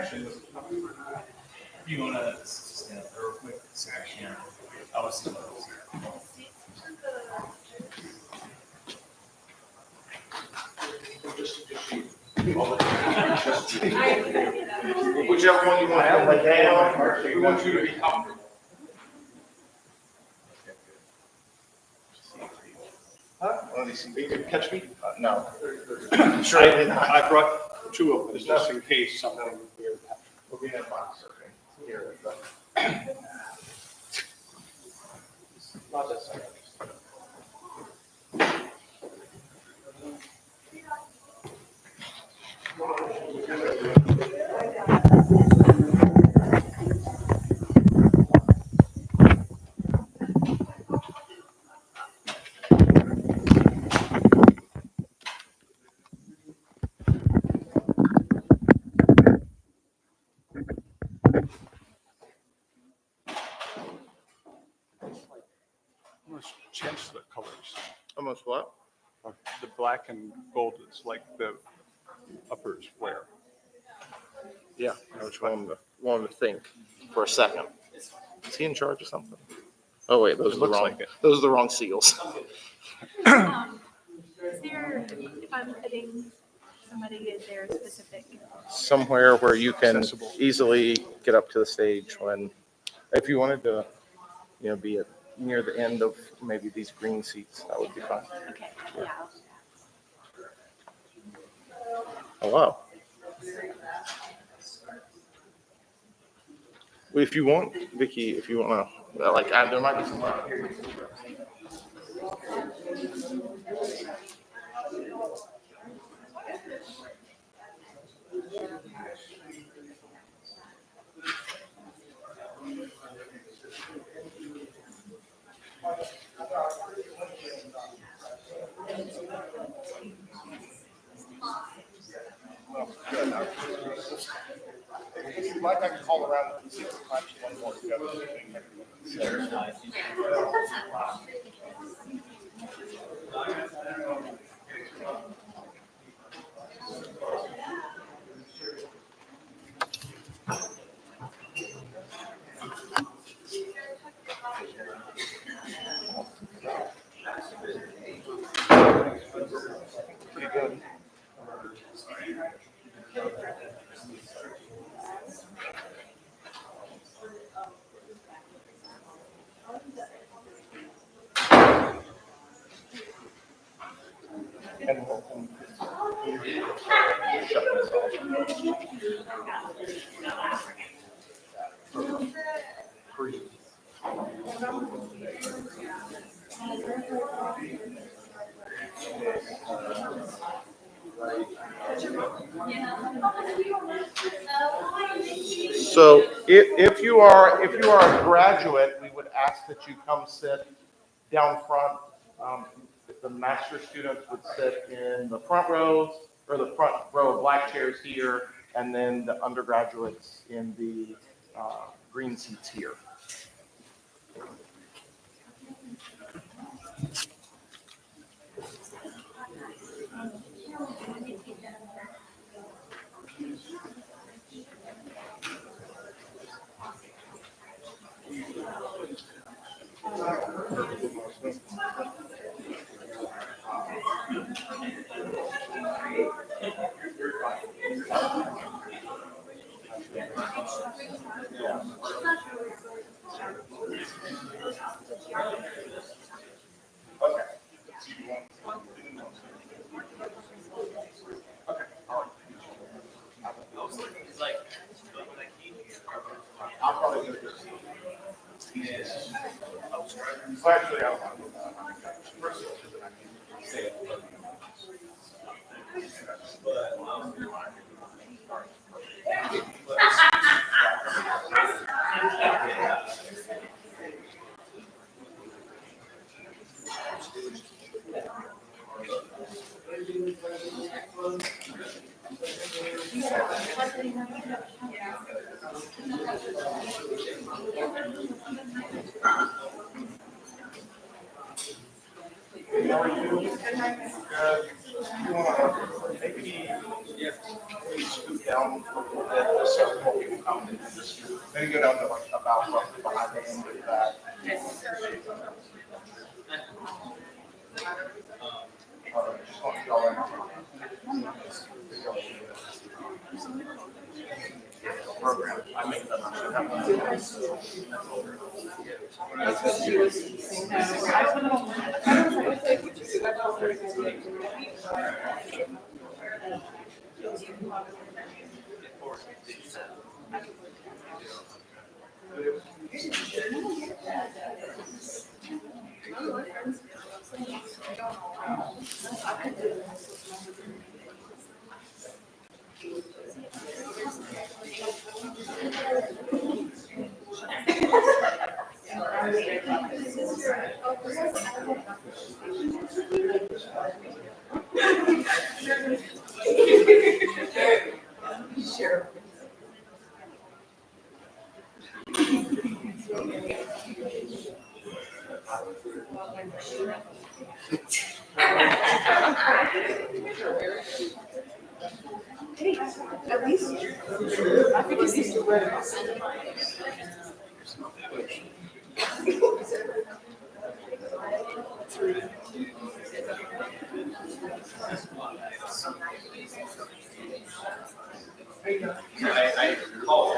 If you want to stand up real quick, section. I was. Whichever one you want to have, like that. We want you to be comfortable. Huh? You can catch me? No. Sure. I brought two of them just in case something weird happens. We'll be in a box, okay? Here, but. Not that side. Almost change the colors. Almost what? The black and gold is like the uppers wear. Yeah, I just want him to think for a second. Is he in charge of something? Oh wait, those are the looks wrong. like it. Those are the wrong seals. Is there, if I'm putting somebody, is there a specific? Somewhere where you can Accessible. easily get up to the stage when, if you wanted to, be near the end of maybe these green seats, that would be fine. Okay, yeah. Hello. Well, if you want, Vicky, if you want to, there might be some out here. If you'd like, I can call around and see if we can find one more to go. Pretty good. And we'll shut this off. Breathe. So if you are a graduate, we would ask that you come sit down front. The master students would sit in the front rows or the front row of black chairs here, and then the undergraduates in the green seats here. Actually, I don't want maybe Scoot down a little bit, just so more people come in and just, maybe go down to like about roughly behind the end of that. Just want to go in. Program, I make them. I call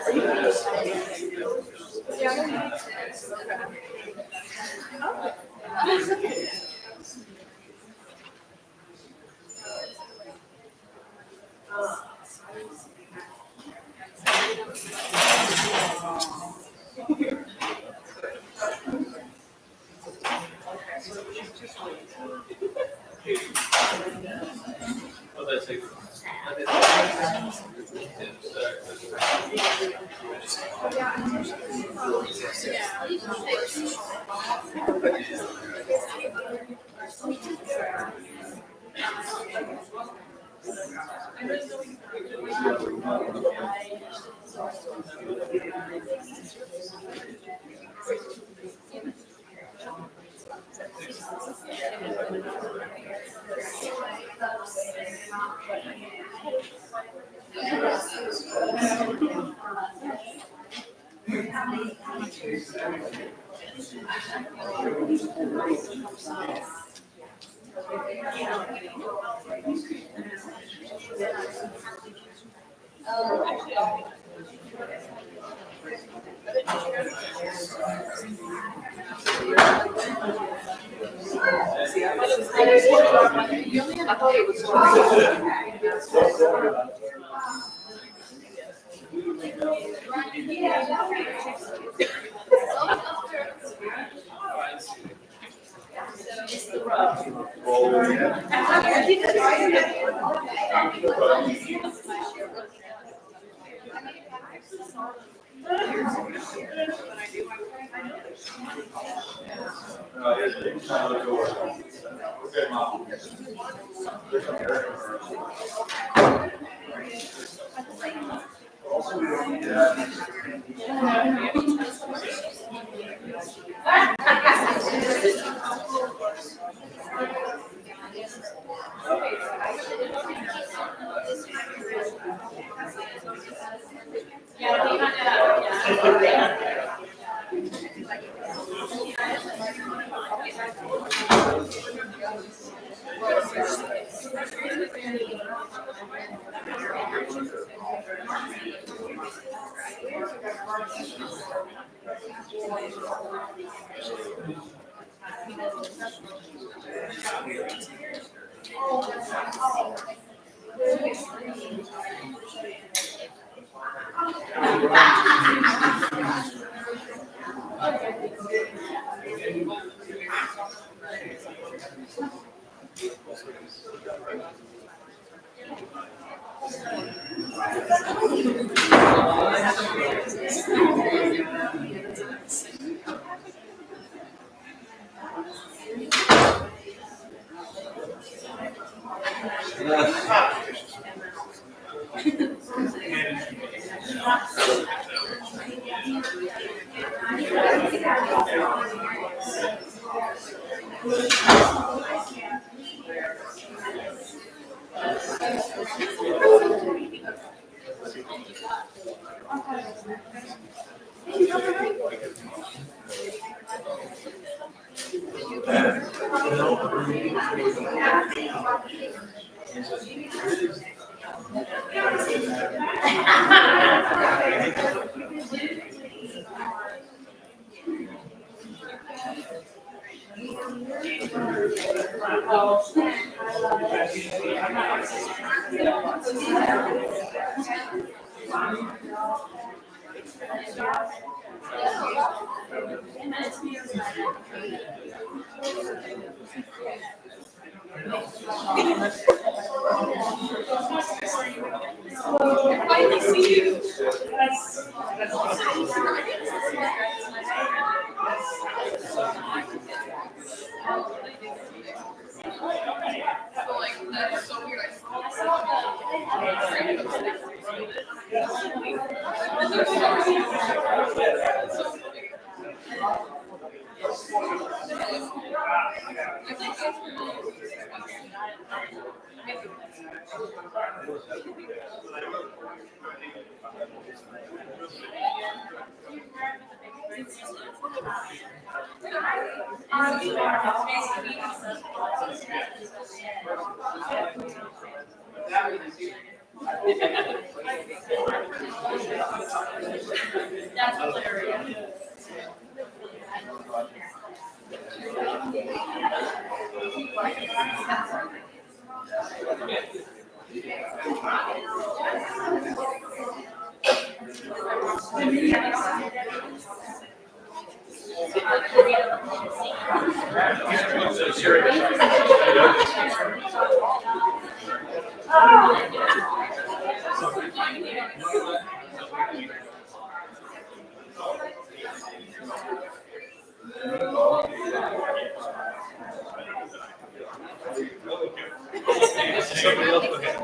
Somebody else, okay.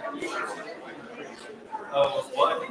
What?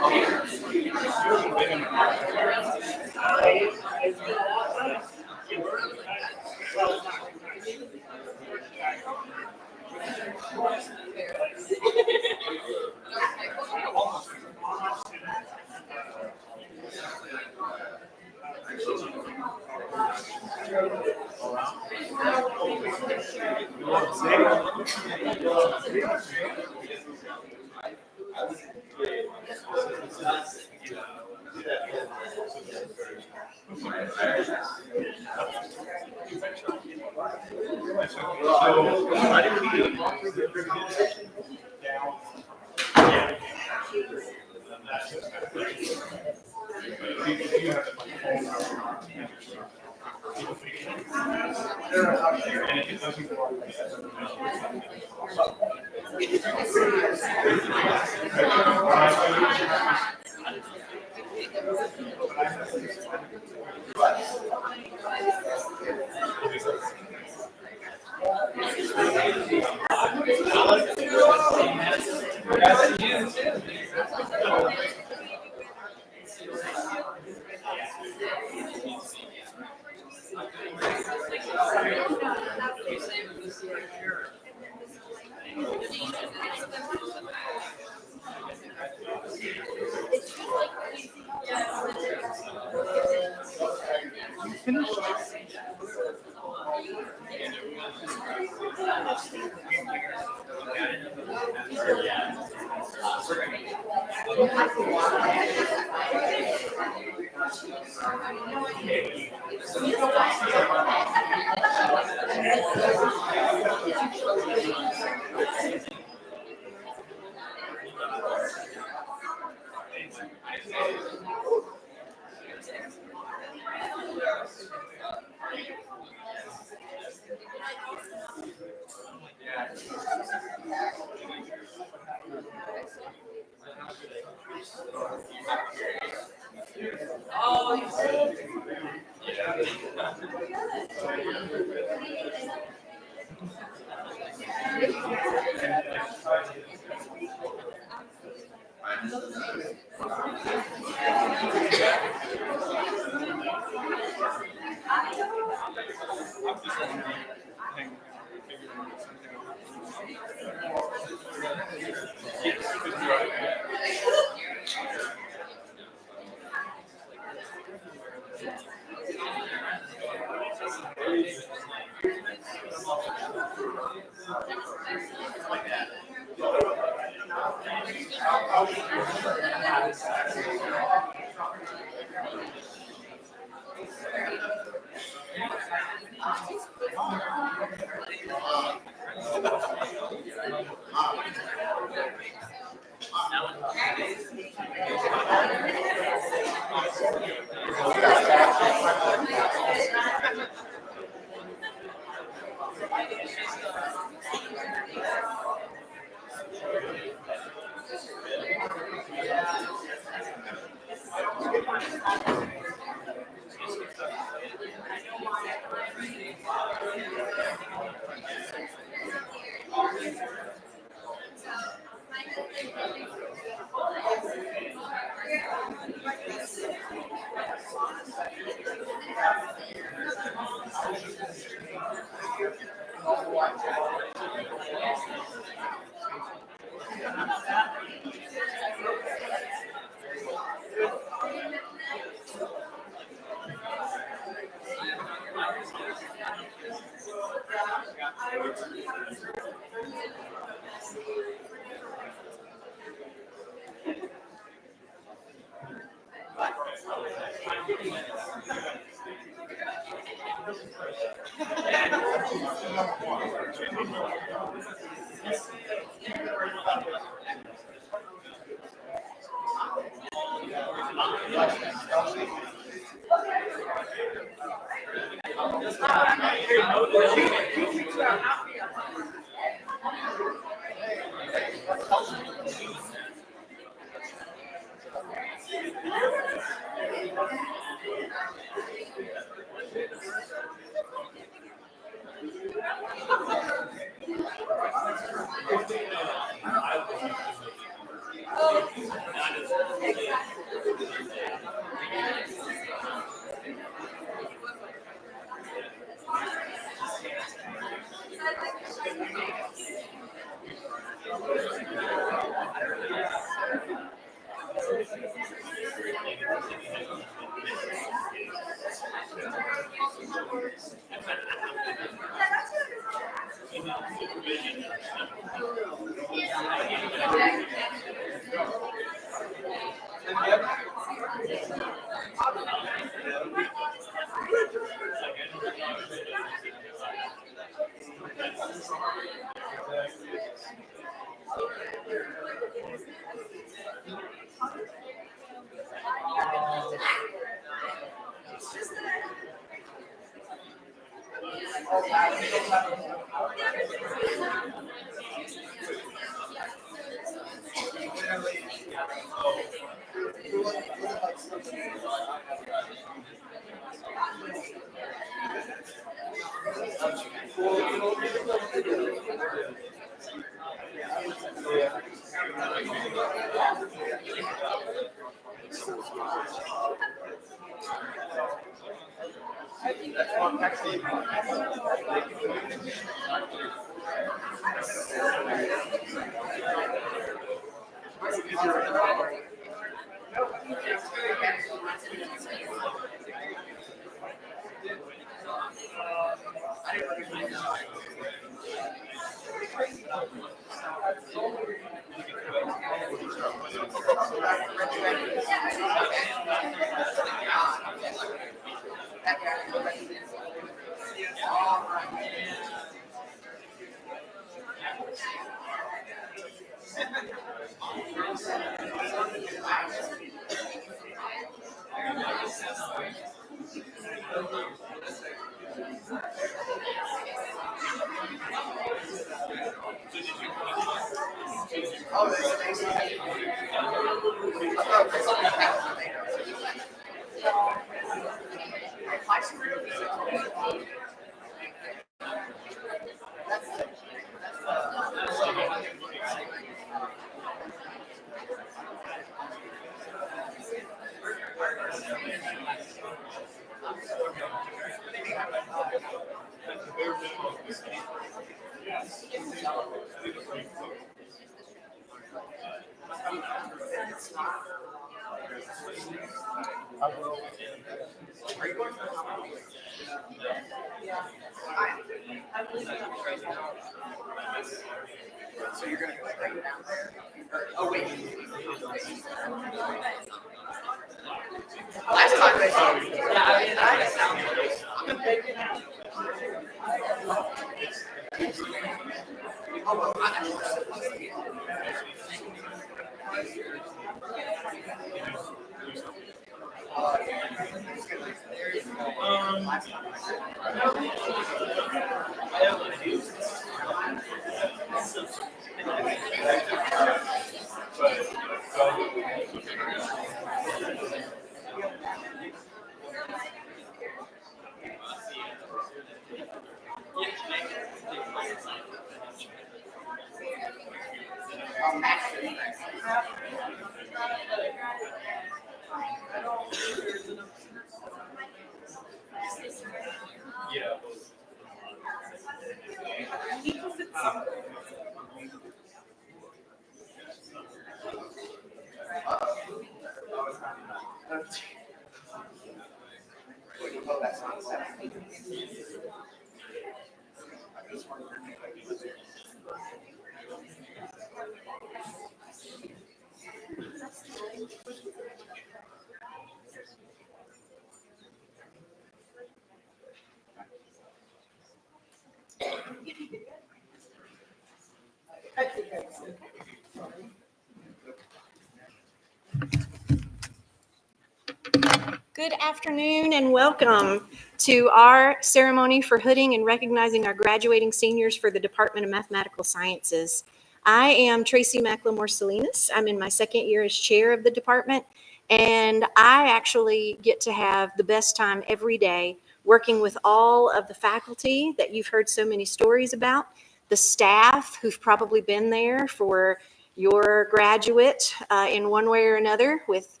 Good afternoon and welcome to our ceremony for hooding and recognizing our graduating seniors for the Department of Mathematical Sciences. I am Tracy McLemore Salinas. I'm in my second year as chair of the department, and I actually get to have the best time every day working with all of the faculty that you've heard so many stories about, the staff who've probably been there for your graduate in one way or another with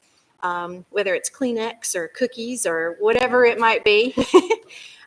whether it's Kleenex or cookies or whatever it might be.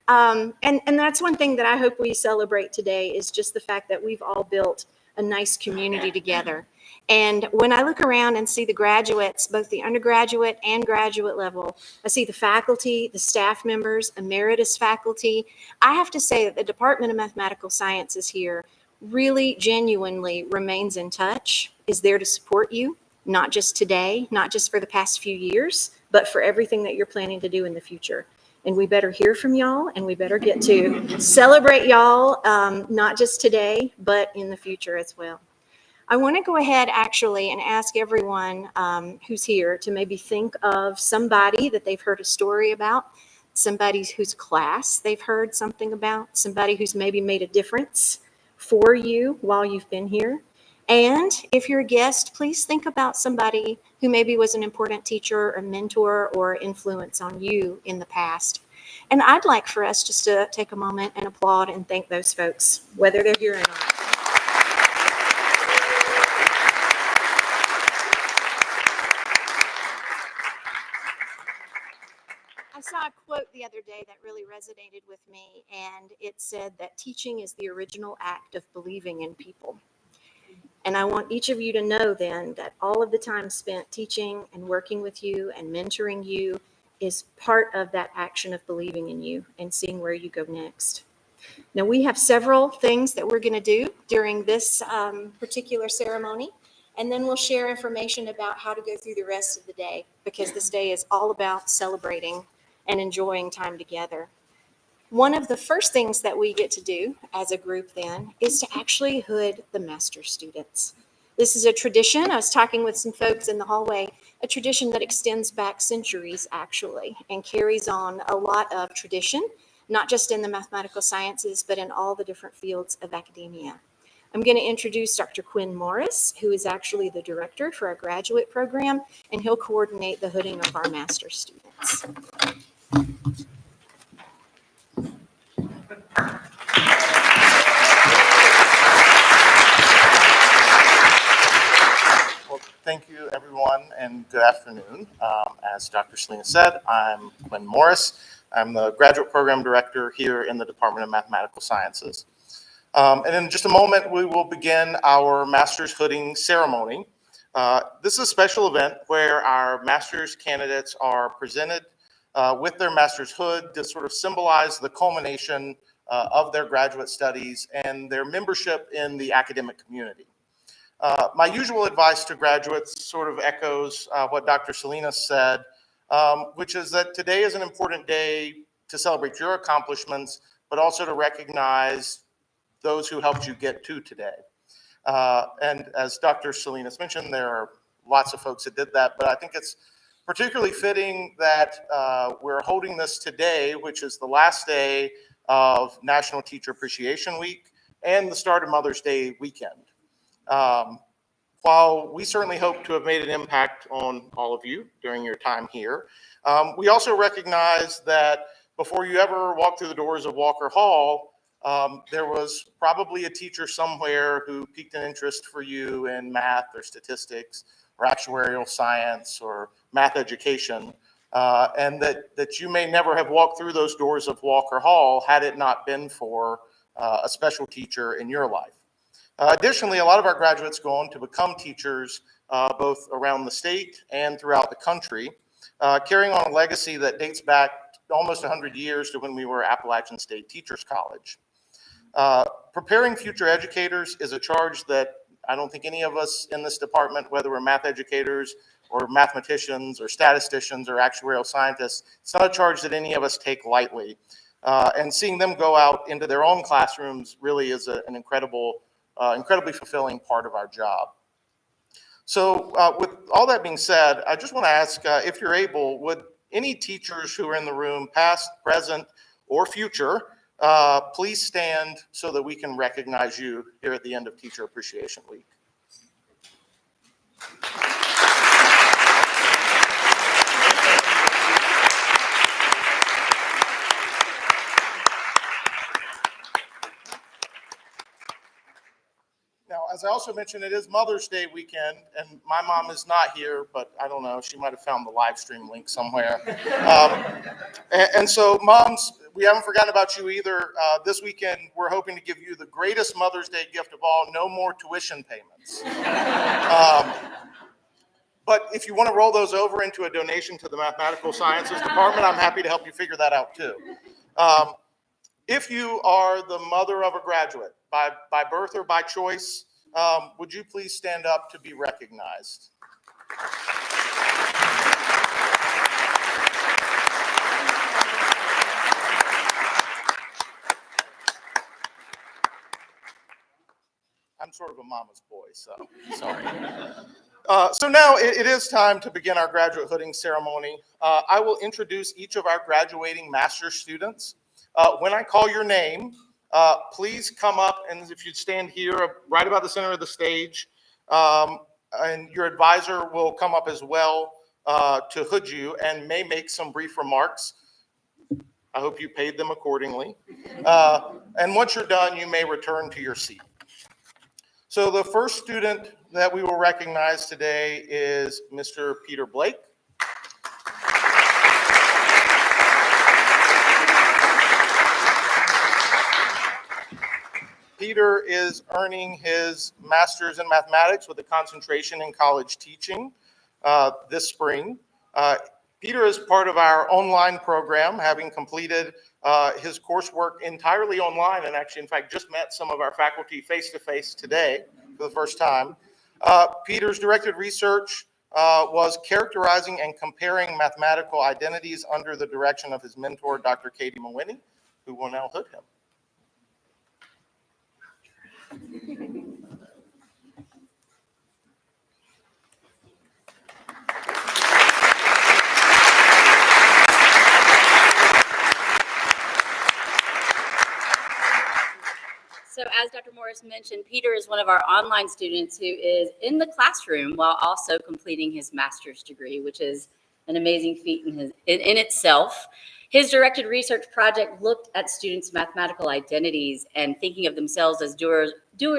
And that's one thing that I hope we celebrate today is just the fact that we've all built a nice community together. And when I look around and see the graduates, both the undergraduate and graduate level, I see the faculty, the staff members, emeritus faculty. I have to say that the Department of Mathematical Sciences here really genuinely remains in touch, is there to support you. Not just today, not just for the past few years, but for everything that you're planning to do in the future. And we better hear from y'all, and we better get to celebrate y'all, not just today, but in the future as well. I want to go ahead actually and ask everyone who's here to maybe think of somebody that they've heard a story about, somebody whose class they've heard something about, somebody who's maybe made a difference for you while you've been here. And if you're a guest, please think about somebody who maybe was an important teacher or mentor or influence on you in the past. And I'd like for us just to take a moment and applaud and thank those folks, whether they're here or not. I saw a quote the other day that really resonated with me, and it said that teaching is the original act of believing in people. And I want each of you to know then that all of the time spent teaching and working with you and mentoring you is part of that action of believing in you and seeing where you go next. Now, we have several things that we're going to do during this particular ceremony, and then we'll share information about how to go through the rest of the day, because this day is all about celebrating and enjoying time together. One of the first things that we get to do as a group then is to actually hood the master students. This is a tradition. I was talking with some folks in the hallway, a tradition that extends back centuries actually and carries on a lot of tradition, not just in the mathematical sciences, but in all the different fields of academia. I'm going to introduce Dr. Quinn Morris, who is actually the director for our graduate program, and he'll coordinate the hooding of our master's students. Well, thank you, everyone, and good afternoon. As Dr. Selena said, I'm Quinn Morris. I'm the graduate program director here in the Department of Mathematical Sciences. And in just a moment, we will begin our master's hooding ceremony. This is a special event where our master's candidates are presented with their master's hood to sort of symbolize the culmination of their graduate studies and their membership in the academic community. My usual advice to graduates sort of echoes what Dr. Salinas said, which is that today is an important day to celebrate your accomplishments, but also to recognize those who helped you get to today. And as Dr. Salinas mentioned, there are lots of folks that did that, but I think it's particularly fitting that we're holding this today, which is the last day of National Teacher Appreciation Week and the start of Mother's Day weekend. While we certainly hope to have made an impact on all of you during your time here, we also recognize that before you ever walked through the doors of Walker Hall, there was probably a teacher somewhere who piqued an interest for you in math or statistics or actuarial science or math education, and that you may never have walked through those doors of Walker Hall had it not been for a special teacher in your life. Additionally, a lot of our graduates go on to become teachers both around the state and throughout the country, carrying on a legacy that dates back almost 100 years to when we were Appalachian State Teachers College. Preparing future educators is a charge that I don't think any of us in this department, whether we're math educators or mathematicians or statisticians or actuarial scientists, it's not a charge that any of us take lightly. And seeing them go out into their own classrooms really is an incredibly fulfilling part of our job. So with all that being said, I just want to ask if you're able, would any teachers who are in the room, past, present, or future, please stand so that we can recognize you here at the end of Teacher Appreciation Week. Now, as I also mentioned, it is Mother's Day weekend, and my mom is not here, but I don't know, she might have found the live stream link somewhere. And so, moms, we haven't forgotten about you either. This weekend, we're hoping to give you the greatest Mother's Day gift of all, no more tuition payments. But if you want to roll those over into a donation to the Mathematical Sciences Department, I'm happy to help you figure that out too. If you are the mother of a graduate, by birth or by choice, would you please stand up to be recognized? I'm sort of a mama's boy, so sorry. So now it is time to begin our graduate hooding ceremony. I will introduce each of our graduating master's students. When I call your name, please come up, and if you'd stand here right about the center of the stage, and your advisor will come up as well to hood you and may make some brief remarks. I hope you paid them accordingly. And once you're done, you may return to your seat. So the first student that we will recognize today is Mr. Peter Blake. Peter is earning his master's in mathematics with a concentration in college teaching this spring. Peter is part of our online program, having completed his coursework entirely online, and actually, in fact, just met some of our faculty face-to-face today for the first time. Peter's directed research was characterizing and comparing mathematical identities under the direction of his mentor, Dr. Katie Mawhinney, who will now hood him. So as Dr. Morris mentioned, Peter is one of our online students who is in the classroom while also completing his master's degree, which is an amazing feat in itself. His directed research project looked at students' mathematical identities and thinking of themselves as doers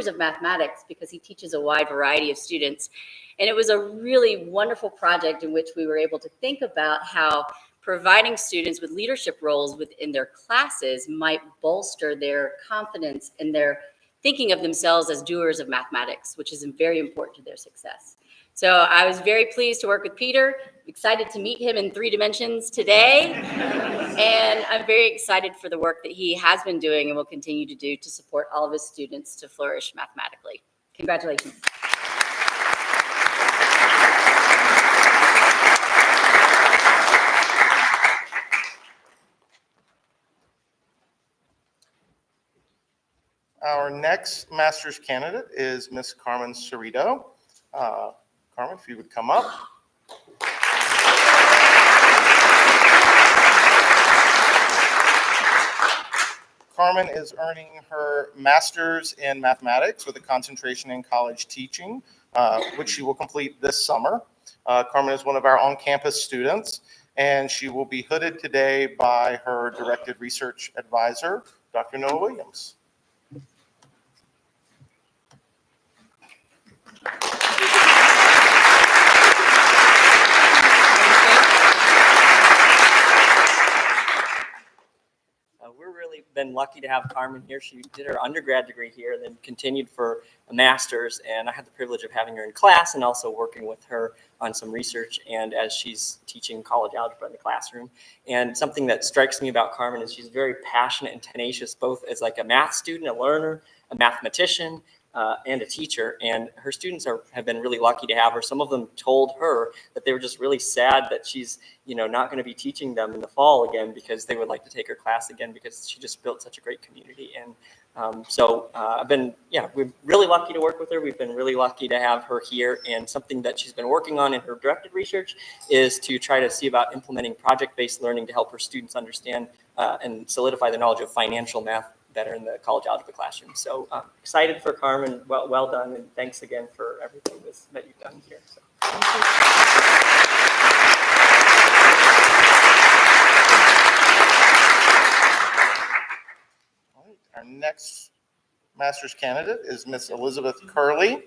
of mathematics, because he teaches a wide variety of students. And it was a really wonderful project in which we were able to think about how providing students with leadership roles within their classes might bolster their confidence in their thinking of themselves as doers of mathematics, which is very important to their success. So I was very pleased to work with Peter, excited to meet him in 3 dimensions today, and I'm very excited for the work that he has been doing and will continue to do to support all of his students to flourish mathematically. Congratulations. Our next master's candidate is Miss Carmen Cerrito. Carmen, if you would come up. Carmen is earning her master's in mathematics with a concentration in college teaching, which she will complete this summer. Carmen is one of our on-campus students, and she will be hooded today by her directed research advisor, Dr. Noah Williams. We're really been lucky to have Carmen here. She did her undergrad degree here, then continued for a master's, and I had the privilege of having her in class and also working with her on some research and as she's teaching college algebra in the classroom. And something that strikes me about Carmen is she's very passionate and tenacious, both as like a math student, a learner, a mathematician, and a teacher, and her students have been really lucky to have her. Some of them told her that they were just really sad that she's not going to be teaching them in the fall again, because they would like to take her class again, because she just built such a great community. And we're really lucky to work with her. We've been really lucky to have her here, and something that she's been working on in her directed research is to try to see about implementing project-based learning to help her students understand and solidify the knowledge of financial math better in the college algebra classroom. So excited for Carmen. Well done, and thanks again for everything that you've done here. So. All right, our next master's candidate is Miss Elizabeth Curley.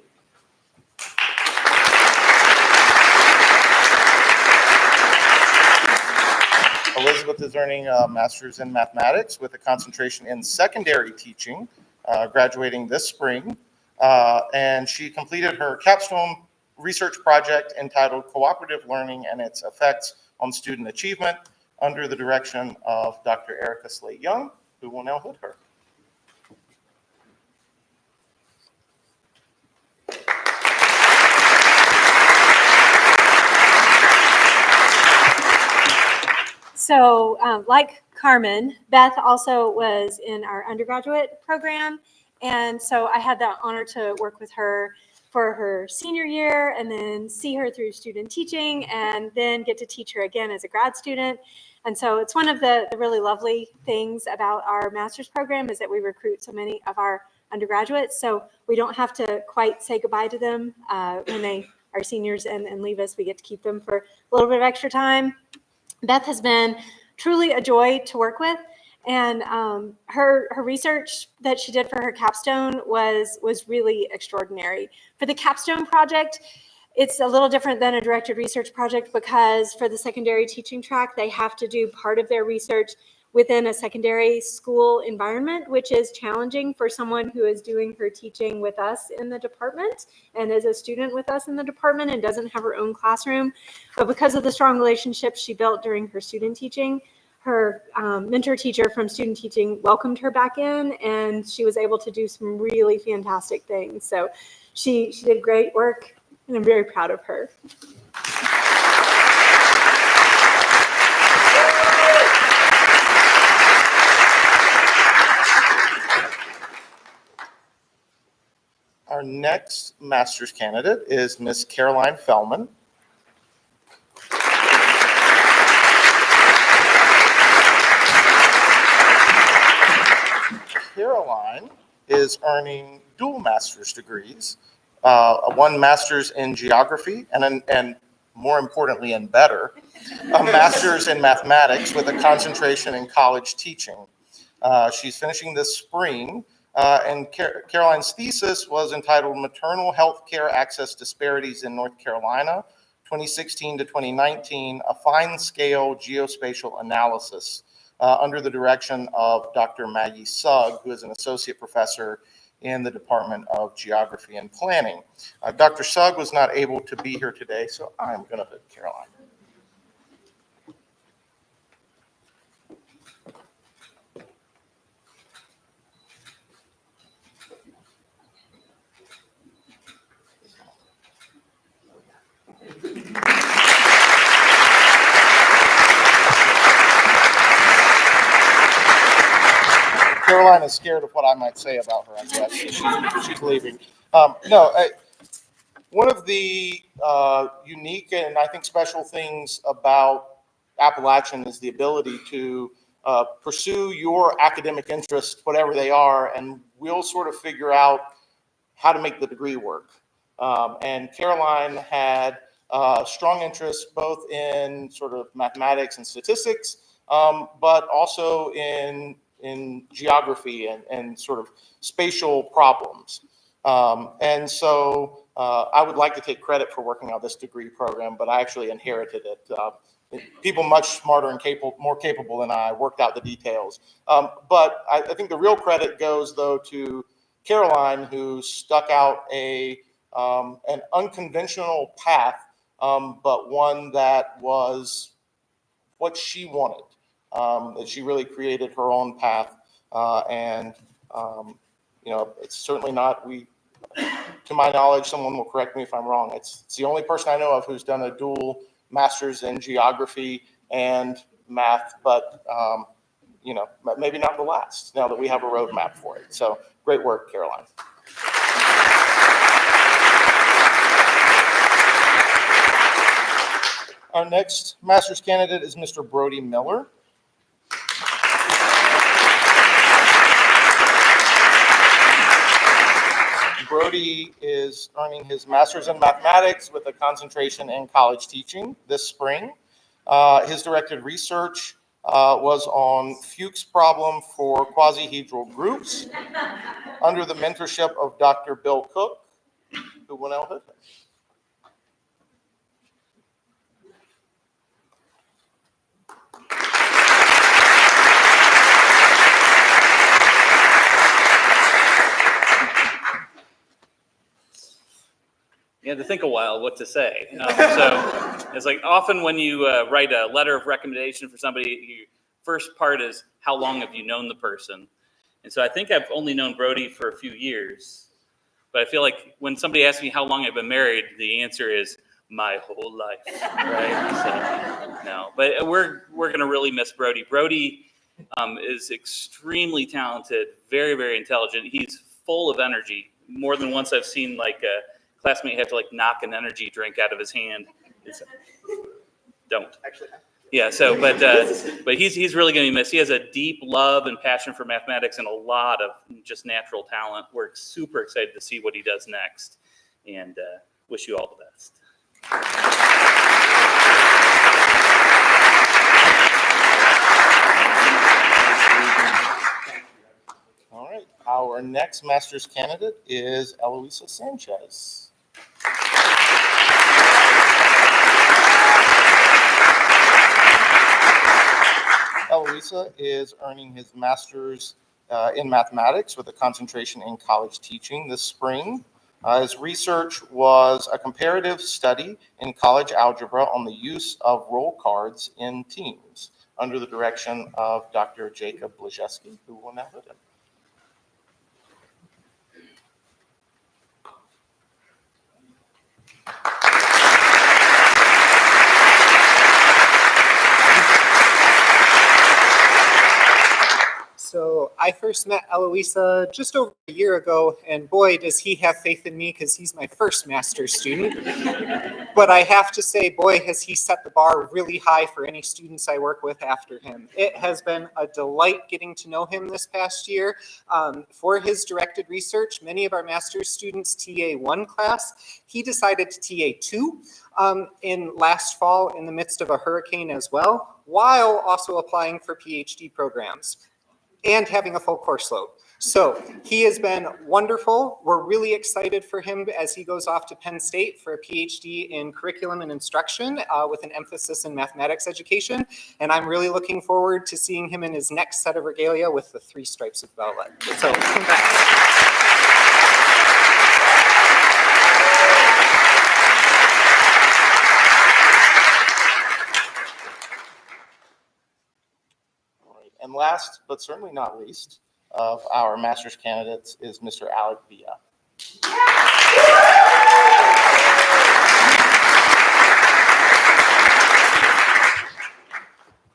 Elizabeth is earning a master's in mathematics with a concentration in secondary teaching, graduating this spring. And she completed her capstone research project entitled Cooperative Learning and Its Effects on Student Achievement under the direction of Dr. Erica Slate-Young, who will now hood her. So like Carmen, Beth also was in our undergraduate program. And so I had the honor to work with her for her senior year and then see her through student teaching and then get to teach her again as a grad student. And so it's one of the really lovely things about our master's program is that we recruit so many of our undergraduates. So we don't have to quite say goodbye to them when they are seniors and leave us. We get to keep them for a little bit of extra time. Beth has been truly a joy to work with, and her research that she did for her capstone was really extraordinary. For the capstone project, it's a little different than a directed research project because for the secondary teaching track, they have to do part of their research within a secondary school environment, which is challenging for someone who is doing her teaching with us in the department and is a student with us in the department and doesn't have her own classroom. But because of the strong relationships she built during her student teaching, her mentor teacher from student teaching welcomed her back in, and she was able to do some really fantastic things. So she did great work, and I'm very proud of her. Our next master's candidate is Miss Caroline Fellman. Caroline is earning dual master's degrees, one master's in geography and more importantly and better, a master's in mathematics with a concentration in college teaching. She's finishing this spring, and Caroline's thesis was entitled Maternal Health Care Access Disparities in North Carolina, 2016 to 2019, a fine-scale geospatial analysis under the direction of Dr. Maggie Sugg, who is an associate professor in the Department of Geography and Planning. Dr. Sugg was not able to be here today, so I'm going to hood Caroline. Caroline is scared of what I might say about her, I guess. She's leaving. One of the unique and I think special things about Appalachian is the ability to pursue your academic interests, whatever they are, and we'll sort of figure out how to make the degree work. And Caroline had strong interest both in sort of mathematics and statistics, but also in geography and sort of spatial problems. And so I would like to take credit for working on this degree program, but I actually inherited it. People much smarter and more capable than I worked out the details. But I think the real credit goes, though, to Caroline, who stuck out an unconventional path, but one that was what she wanted. That she really created her own path, and it's certainly not. To my knowledge, someone will correct me if I'm wrong. It's the only person I know of who's done a dual master's in geography and math, but maybe not the last. Now that we have a roadmap for it, so great work, Caroline. Our next master's candidate is Mr. Brody Miller. Brody is earning his master's in mathematics with a concentration in college teaching this spring. His directed research was on Fuchs' problem for quasi-hedral groups under the mentorship of Dr. Bill Cook, who will now hood him. You had to think a while what to say. So it's like often when you write a letter of recommendation for somebody, your first part is how long have you known the person? And so I think I've only known Brody for a few years, but I feel like when somebody asks me how long I've been married, the answer is my whole life, right? So, no, but we're gonna really miss Brody. Brody is extremely talented, very, very intelligent. He's full of energy. More than once I've seen like a classmate have to like knock an energy drink out of his hand. Don't. Actually. Yeah. So, but he's really going to be missed. He has a deep love and passion for mathematics and a lot of just natural talent. We're super excited to see what he does next, and wish you all the best. All right. Our next master's candidate is Eloisa Sanchez. Eloisa is earning his master's in mathematics with a concentration in college teaching this spring. His research was a comparative study in college algebra on the use of roll cards in teams under the direction of Dr. Jacob Blajeski, who will now hood him. So I first met Eloisa just over a year ago, and boy, does he have faith in me because he's my first master's student. But I have to say, boy, has he set the bar really high for any students I work with after him. It has been a delight getting to know him this past year. For his directed research, many of our master's students TA 1 class. He decided to TA 2 in last fall in the midst of a hurricane as well, while also applying for PhD programs and having a full course load. So he has been wonderful. We're really excited for him as he goes off to Penn State for a PhD in curriculum and instruction with an emphasis in mathematics education. And I'm really looking forward to seeing him in his next set of regalia with the 3 stripes of velvet. So congrats. And last, but certainly not least, of our master's candidates is Mr. Alec Villa.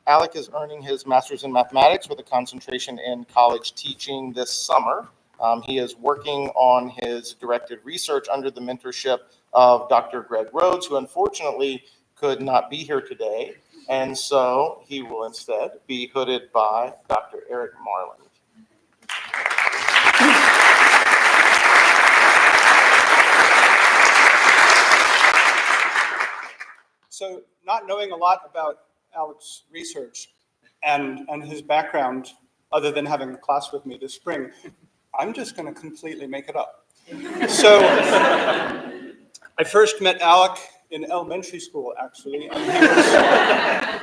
Alec is earning his master's in mathematics with a concentration in college teaching this summer. He is working on his directed research under the mentorship of Dr. Greg Rhodes, who unfortunately could not be here today. And so he will instead be hooded by Dr. Eric Marland. So not knowing a lot about Alec's research and his background, other than having a class with me this spring, I'm just going to completely make it up. So I first met Alec in elementary school, actually. And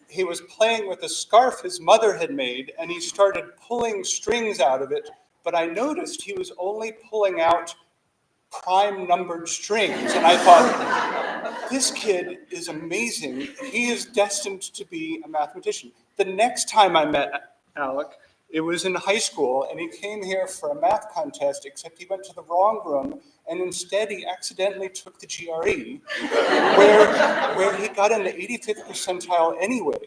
he was playing with a scarf his mother had made, and he started pulling strings out of it, but I noticed he was only pulling out prime numbered strings, and I thought, this kid is amazing. He is destined to be a mathematician. The next time I met Alec, it was in high school, and he came here for a math contest, except he went to the wrong room, and instead he accidentally took the GRE, where he got in the 85th percentile anyway.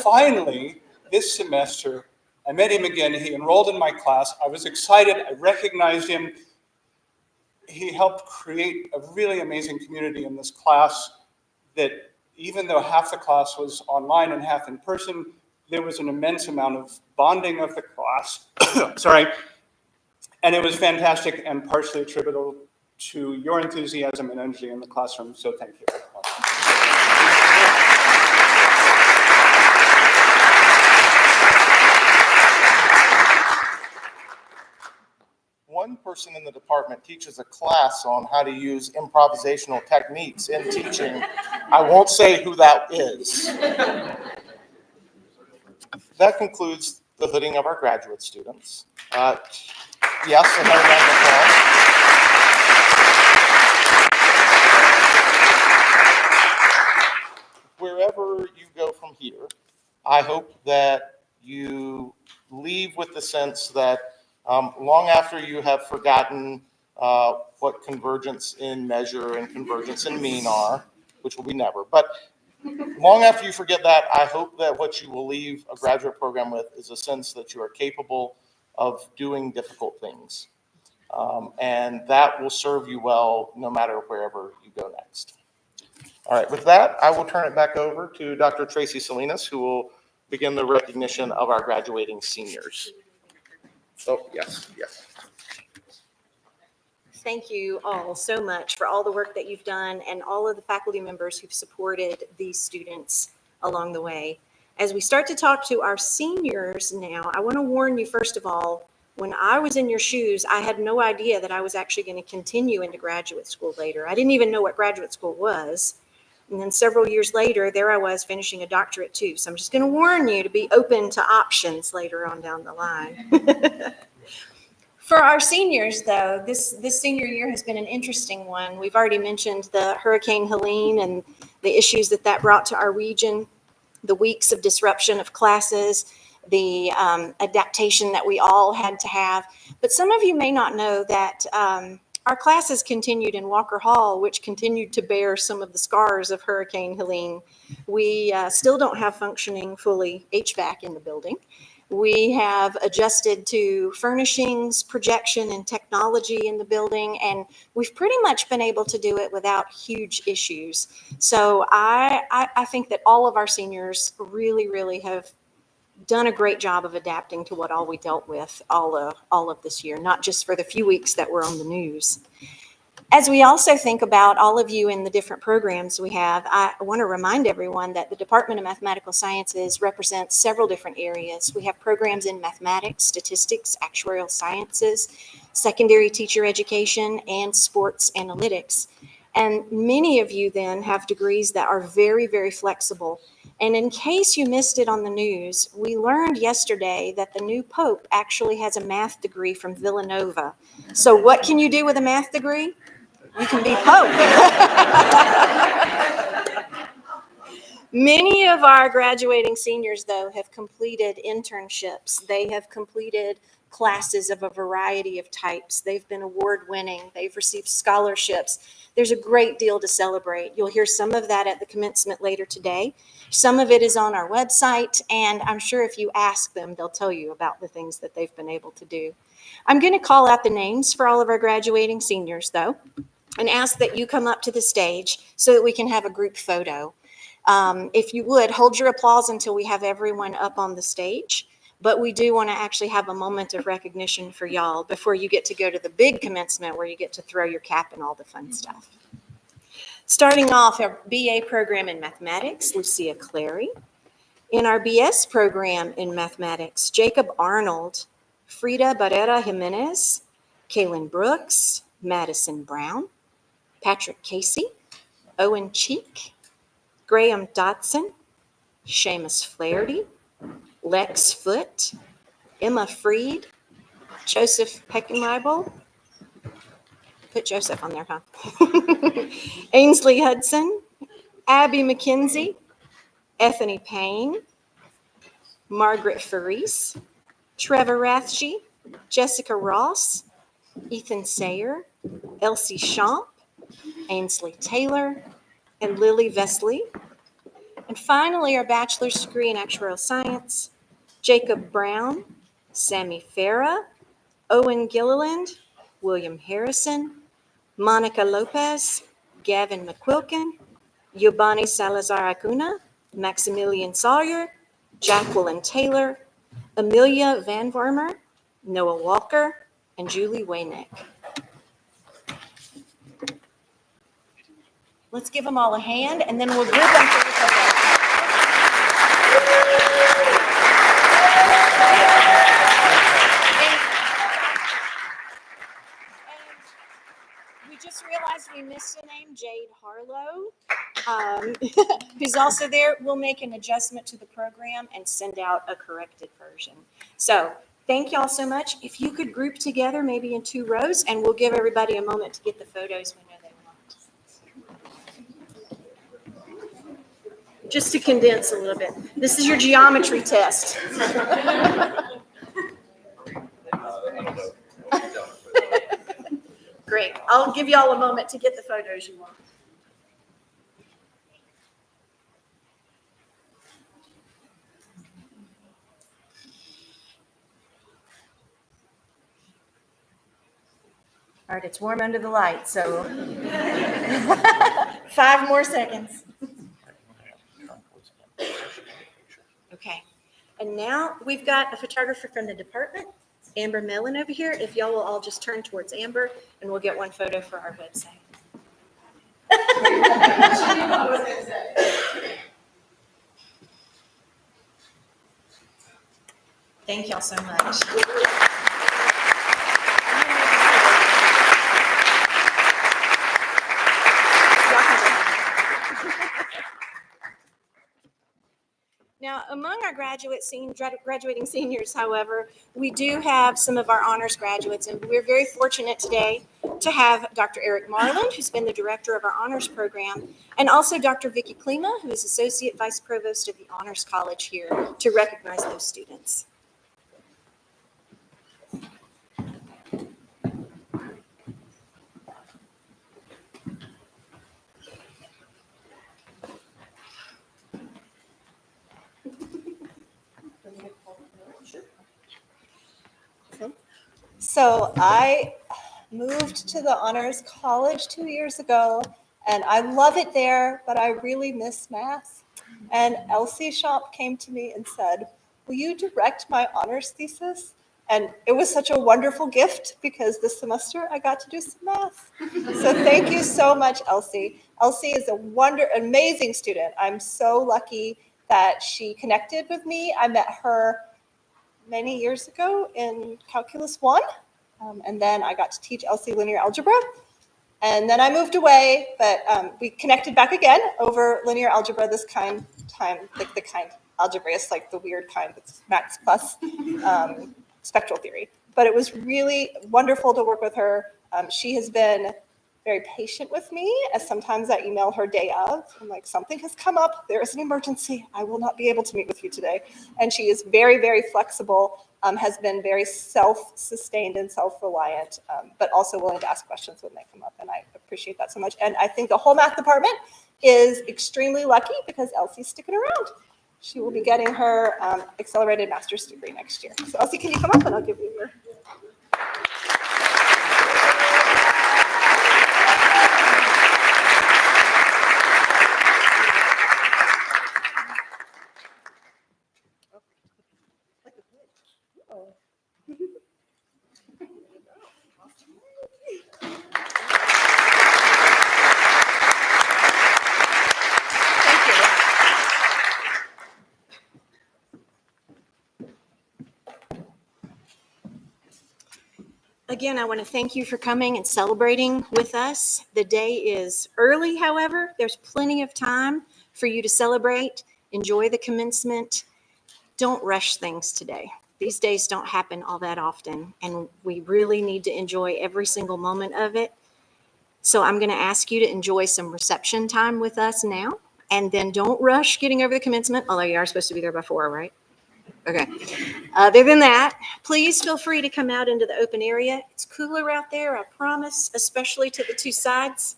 Finally, this semester, I met him again. He enrolled in my class. I was excited. I recognized him. He helped create a really amazing community in this class that even though half the class was online and half in person, there was an immense amount of bonding of the class. Sorry. And it was fantastic and partially attributable to your enthusiasm and energy in the classroom. So thank you. One person in the department teaches a class on how to use improvisational techniques in teaching. I won't say who that is. That concludes the hooding of our graduate students. Yes, another round of applause. Wherever you go from here, I hope that you leave with the sense that long after you have forgotten what convergence in measure and convergence in mean are, which will be never, but long after you forget that, I hope that what you will leave a graduate program with is a sense that you are capable of doing difficult things. And that will serve you well no matter wherever you go next. All right, with that, I will turn it back over to Dr. Tracy Salinas, who will begin the recognition of our graduating seniors. Oh, yes. Thank you all so much for all the work that you've done and all of the faculty members who've supported these students along the way. As we start to talk to our seniors now, I want to warn you, first of all, when I was in your shoes, I had no idea that I was actually going to continue into graduate school later. I didn't even know what graduate school was. And then several years later, there I was finishing a doctorate too. So I'm just going to warn you to be open to options later on down the line. For our seniors, though, this senior year has been an interesting one. We've already mentioned the Hurricane Helene and the issues that brought to our region, the weeks of disruption of classes, the adaptation that we all had to have. But some of you may not know that our classes continued in Walker Hall, which continued to bear some of the scars of Hurricane Helene. We still don't have functioning fully HVAC in the building. We have adjusted to furnishings, projection, and technology in the building, and we've pretty much been able to do it without huge issues. So I think that all of our seniors really have done a great job of adapting to what all we dealt with all of this year, not just for the few weeks that were on the news. As we also think about all of you in the different programs we have, I want to remind everyone that the Department of Mathematical Sciences represents several different areas. We have programs in mathematics, statistics, actuarial sciences, secondary teacher education, and sports analytics. And many of you then have degrees that are very flexible. And in case you missed it on the news, we learned yesterday that the new Pope actually has a math degree from Villanova. So what can you do with a math degree? You can be Pope. Many of our graduating seniors, though, have completed internships. They have completed classes of a variety of types. They've been award-winning. They've received scholarships. There's a great deal to celebrate. You'll hear some of that at the commencement later today. Some of it is on our website, and I'm sure if you ask them, they'll tell you about the things that they've been able to do. I'm going to call out the names for all of our graduating seniors, though, and ask that you come up to the stage so that we can have a group photo. If you would, hold your applause until we have everyone up on the stage. But we do want to actually have a moment of recognition for y'all before you get to go to the big commencement where you get to throw your cap and all the fun stuff. Starting off, our BA program in mathematics, Lucia Clary. In our BS program in mathematics, Jacob Arnold, Frida Barrera Jimenez, Kaylin Brooks, Madison Brown, Patrick Casey, Owen Cheek, Graham Dotson, Seamus Flaherty, Lex Foote, Emma Freed, Joseph Peckenriebel. Put Joseph on there, huh? Ainsley Hudson, Abby McKenzie, Ethany Payne, Margaret Faris, Trevor Rathje, Jessica Ross, Ethan Sayer, Elsie Champ, Ainsley Taylor, and Lily Vesley. And finally, our bachelor's degree in actuarial science, Jacob Brown, Sammy Farah, Owen Gilliland, William Harrison, Monica Lopez, Gavin McQuilkin, Yobani Salazar Acuna, Maximilian Sawyer, Jacqueline Taylor, Amelia Van Vormer, Noah Walker, and Julie Waynick. Let's give them all a hand, and then we'll give them for the photo. We just realized we missed a name, Jade Harlow, who's also there. We'll make an adjustment to the program and send out a corrected version. So thank y'all so much. If you could group together maybe in 2 rows, and we'll give everybody a moment to get the photos we know they want. Just to condense a little bit. This is your geometry test. Great. I'll give y'all a moment to get the photos you want. All right, it's warm under the light, so 5 more seconds. Okay, and now we've got a photographer from the department, Amber Mellon over here. If y'all will all just turn towards Amber, and we'll get one photo for our website. Thank y'all so much. Now, among our graduating seniors, however, we do have some of our honors graduates, and we're very fortunate today to have Dr. Eric Marland, who's been the director of our honors program, and also Dr. Vicki Klima, who is Associate Vice Provost of the Honors College here, to recognize those students. Sure. So I moved to the honors college 2 years ago, and I love it there, but I really miss math. And Elsie Shop came to me and said, "Will you direct my honors thesis?" And it was such a wonderful gift because this semester I got to do some math. So thank you so much, Elsie. Elsie is amazing student. I'm so lucky that she connected with me. I met her many years ago in Calculus 1. And then I got to teach Elsie linear algebra. And then I moved away, but we connected back again over linear algebra this time, like the kind algebraic, like the weird kind that's max plus spectral theory. But it was really wonderful to work with her. She has been very patient with me, as sometimes I email her day of. I'm like, something has come up, there is an emergency, I will not be able to meet with you today. And she is very, very flexible, has been very self-sustained and self-reliant, but also willing to ask questions when they come up. And I appreciate that so much. And I think the whole math department is extremely lucky because Elsie's sticking around. She will be getting her accelerated master's degree next year. So Elsie, can you come up and I'll give you your. Again, I want to thank you for coming and celebrating with us. The day is early, however. There's plenty of time for you to celebrate. Enjoy the commencement. Don't rush things today. These days don't happen all that often, and we really need to enjoy every single moment of it. So I'm going to ask you to enjoy some reception time with us now, and then don't rush getting over the commencement, although you are supposed to be there by 4, right? Okay. Other than that, please feel free to come out into the open area. It's cooler out there, I promise, especially to the 2 sides.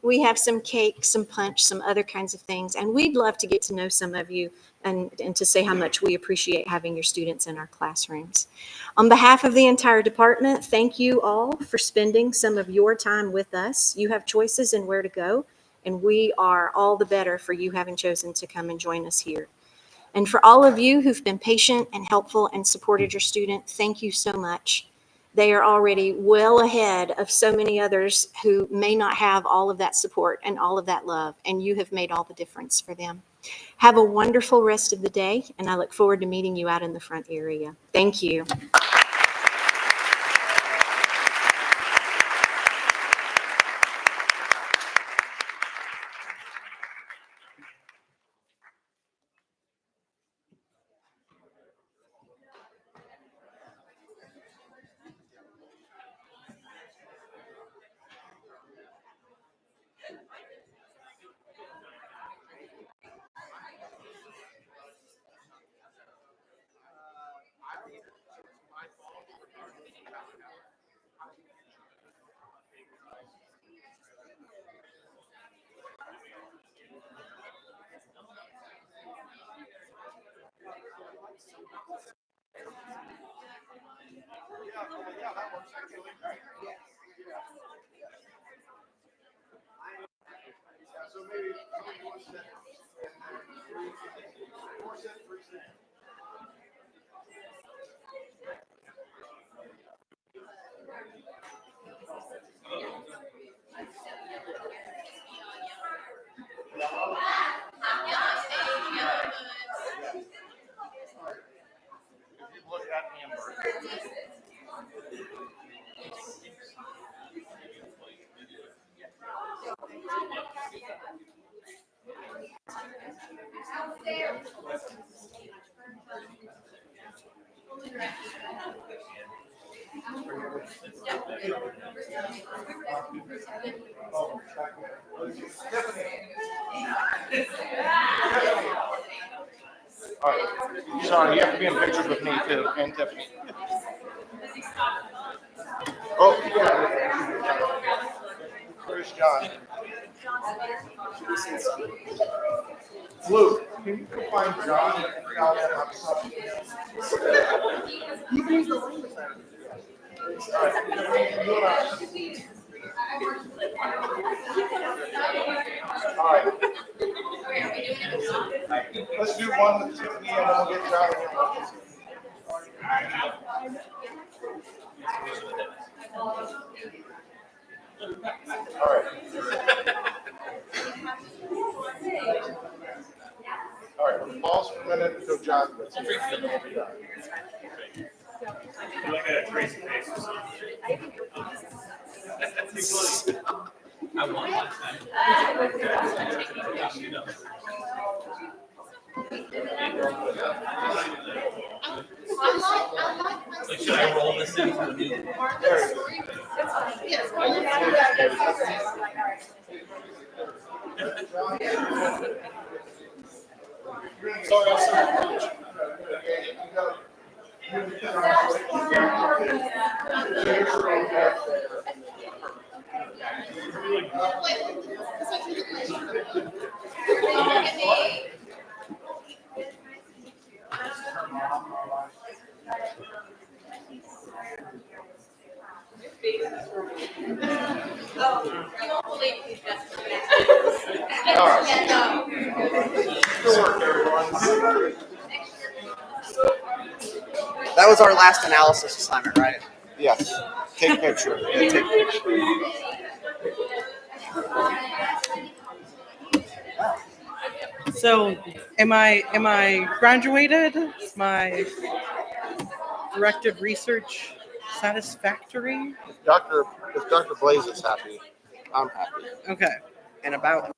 We have some cake, some punch, some other kinds of things, and we'd love to get to know some of you and to say how much we appreciate having your students in our classrooms. On behalf of the entire department, thank you all for spending some of your time with us. You have choices in where to go, and we are all the better for you having chosen to come and join us here. And for all of you who've been patient and helpful and supported your student, thank you so much. They are already well ahead of so many others who may not have all of that support and all of that love, and you have made all the difference for them. Have a wonderful rest of the day, and I look forward to meeting you out in the front area. Thank you. All right. Sorry, you have to be in pictures with me too, and Tiffany. Oh, yeah. Where's John? Luke, can you go find John and figure out that I'm All right. Let's do one with Tiffany and then we'll get John in here. All right. All right, we'll pause for a minute until John gets here, and then we'll be done. You look at a Tracy face or something. I won last time. Like, should I roll this into a new? Sorry, I'll see That was our last analysis assignment, right? Yes, take picture. Yeah, take picture. So, am I graduated? Is my directed research satisfactory? If Dr. Blaze is happy, I'm happy. Okay. And about